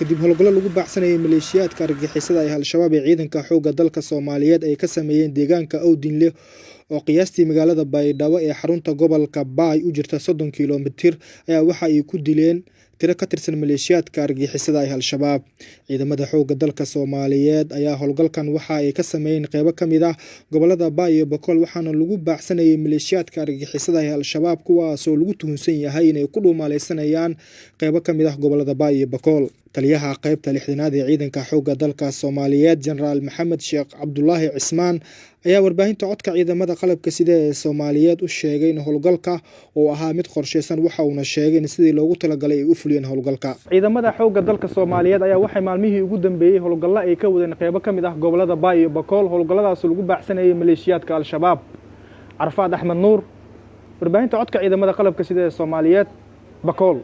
kadib howlgallo lagu baacsanayay maleeshiyaadka argagixisada ee al-shabaab ee ciidanka xoogga dalka Soomaaliyeed ay ka sameeyeen deegaanka Awdinle oo qiyaastii magaalada Baydhabo ee xarunta gobolka Baay u jirta 30 kiiloomitir ayaa waxa ay ku dileen tiro ka tirsan maleeshiyaadka argagixisada ee al-shabaab. Ciidamada xoogga dalka Soomaaliyeed ayaa howlgalkan waxa ay ka sameeyeen qaybo ka mid ah gobolada Baay iyo Bakool waxaana lagu baacsanayay maleeshiyaadka argagixisada ee al-shabaab kuwaas oo lagu tuhunsan yahay inay ku dhuumaaleysanayaan qaybo ka mid ah gobolada Baay iyo Bakool. Taliyaha qaybta 6aad ee ciidanka xoogga dalka Soomaaliyeed Generaal Maxamed Sheekh Cabdullaahi Cismaan ayaa warbaahinta codka ciidamada qalabka sida ee Soomaaliyeed u sheegay in howlgalka uu ahaa mid qorsheysan waxa uu sheegay in sidii loogu talagalay ay u fuliyeen howlgalka. Ciidamada xoogga dalka Soomaaliyeed ayaa waxay maalmihii ugu dambeeyay howlgallo ay ka wadeen qaybo ka mid ah gobolada Baay iyo Bakool howlgalladaas lagu baacsanayay maleeshiyaadka al-shabaab. Arfaad Axmed Nuur, warbaahinta codka ciidamada qalabka sida ee Soomaaliyeed, Bakool.